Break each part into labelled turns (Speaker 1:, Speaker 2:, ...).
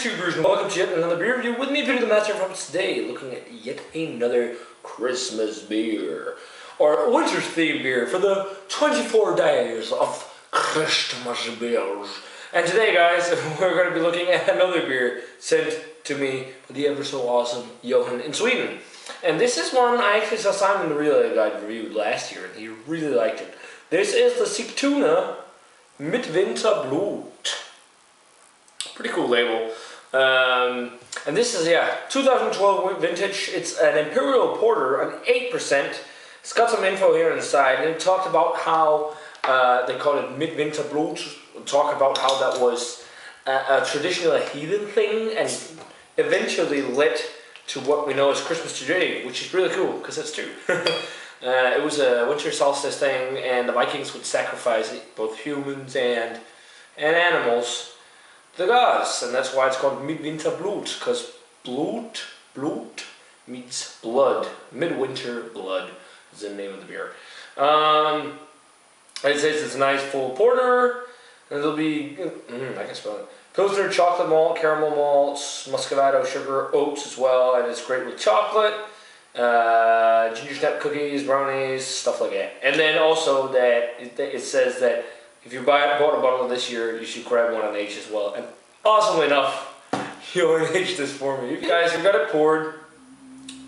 Speaker 1: YouTubers, and welcome to yet another beer review with me, Peter the Master from today, looking at yet another Christmas beer, or winter themed beer for the 24 days of Christmas beers. And today, guys, we're going to be looking at another beer sent to me by the ever so awesome Johan in Sweden. And this is one I actually saw Simon the Real Guy reviewed last year, and he really liked it. This is the Sigtuna Midvinterblot. Pretty cool label. And this is, 2012 vintage. It's an Imperial Porter, an 8%. It's got some info here on the side, and it talked about how they call it Midvinterblot. Talk about how that was traditionally a heathen thing, and eventually led to what we know as Christmas today, which is really cool, because that's true. It was a winter solstice thing, and the Vikings would sacrifice both humans and animals to the gods, and that's why it's called Midvinterblot, because blood means blood. Midwinter blood is the name of the beer. It says it's a nice full porter, and it'll be, I can spell it. Pilsner, chocolate malt, caramel malts, muscovado, sugar, oats as well, and it's great with chocolate, ginger snap cookies, brownies, stuff like that. And then also that it says that if you bought a bottle of this year, you should grab one on H as well. And awesomely enough, you'll H this for me. Guys, we got it poured,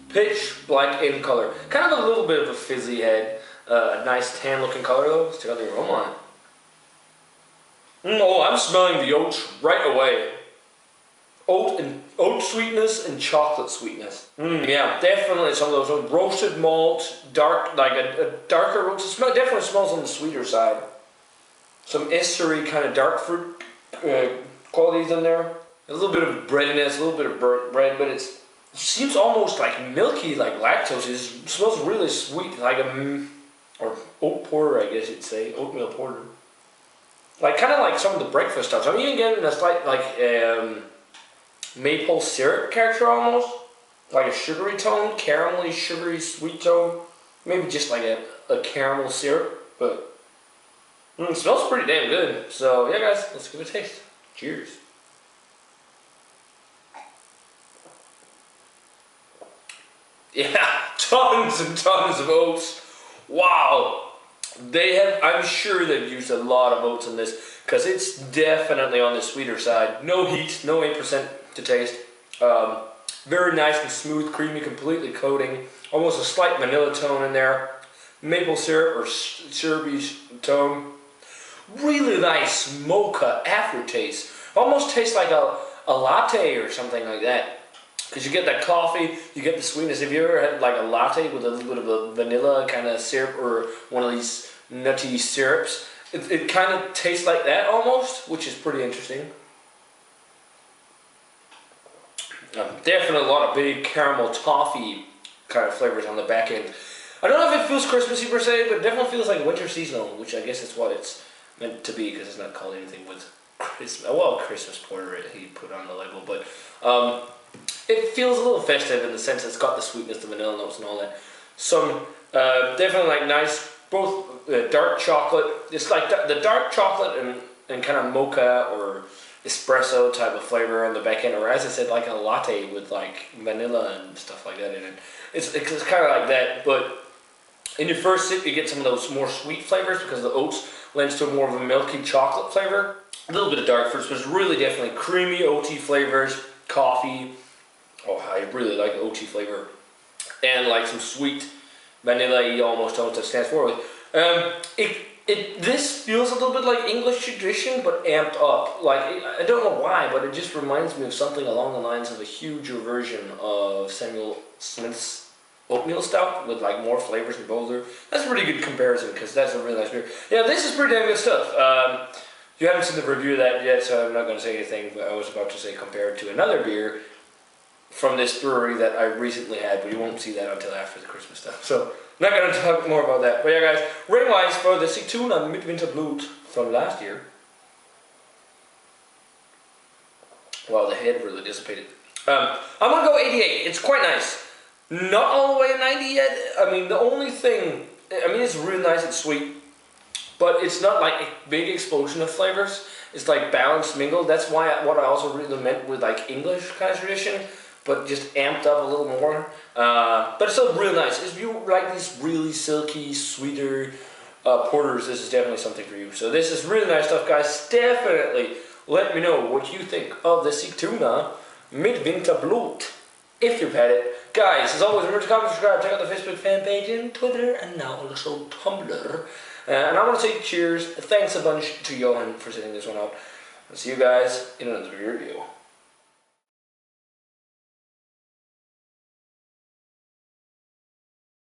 Speaker 1: pitch black in color. Kind of a little bit of a fizzy head, a nice tan looking color though. Let's check out the aroma on it. Oh, I'm smelling the oats right away. Oat sweetness and chocolate sweetness. Yeah, definitely some of those roasted malt, dark, like a darker roast. It definitely smells on the sweeter side. Some estery kind of dark fruit qualities in there. A little bit of breadiness, a little bit of burnt bread, but it seems almost like milky, like lactose. It smells really sweet, like or oat porter, I guess you'd say, oatmeal porter. Like kind of like some of the breakfast stuff. So I'm even getting a slight like maple syrup character almost, like a sugary tone, caramelly, sugary, sweet tone. Maybe just like a caramel syrup, but it smells pretty damn good. So yeah, guys, let's give it a taste. Cheers. Yeah, tons and tons of oats. Wow. They have, I'm sure they've used a lot of oats in this, because it's definitely on the sweeter side. No heat, no 8% to taste. Very nice and smooth, creamy, completely coating. Almost a slight vanilla tone in there. Maple syrup or syrupy tone. Really nice mocha aftertaste. Almost tastes like a latte or something like that. Because you get that coffee, you get the sweetness. Have you ever had like a latte with a little bit of a vanilla kind of syrup or one of these nutty syrups? It kind of tastes like that almost, which is pretty interesting. Definitely a lot of big caramel toffee kind of flavors on the back end. I don't know if it feels Christmassy per se, but it definitely feels like winter seasonal, which I guess is what it's meant to be, because it's not called anything with Christmas. Well, Christmas porter he put on the label, but it feels a little festive in the sense it's got the sweetness, the vanilla notes and all that. Some definitely like nice, both dark chocolate. It's like the dark chocolate and kind of mocha or espresso type of flavor on the back end, or as I said, like a latte with like vanilla and stuff like that in it. It's kind of like that, but in your first sip you get some of those more sweet flavors because the oats lends to more of a milky chocolate flavor. A little bit of dark fruits, but it's really definitely creamy oaty flavors, coffee. Oh, I really like the oaty flavor. And like some sweet vanilla-y almost tones that stands for it. This feels a little bit like English tradition, but amped up. Like, I don't know why, but it just reminds me of something along the lines of a huger version of Samuel Smith's oatmeal stout with like more flavors and bolder. That's a pretty good comparison, because that's a really nice beer. Yeah, this is pretty damn good stuff. You haven't seen the review of that yet, so I'm not going to say anything, but I was about to say compared to another beer from this brewery that I recently had, but you won't see that until after the Christmas stuff. So, not going to talk more about that. But yeah, guys, rating-wise for the Sigtuna Midvinterblot from last year. Wow, the head really dissipated. I'm going to go 88. It's quite nice. Not all the way 90 yet. I mean, the only thing, it's really nice, it's sweet. but it's not like a big explosion of flavors. It's like balanced mingled. That's what I also really meant with like English kind of tradition, but just amped up a little more. But it's still real nice. If you like these really silky, sweeter porters, this is definitely something for you. So this is really nice stuff, guys. Definitely let me know what you think of the Sigtuna Midvinterblot if you've had it. Guys, as always, remember to comment, subscribe, check out the Facebook fan page and Twitter, and now also Tumblr. And I want to say cheers. Thanks a bunch to Johan for setting this one out. I'll see you guys in another review.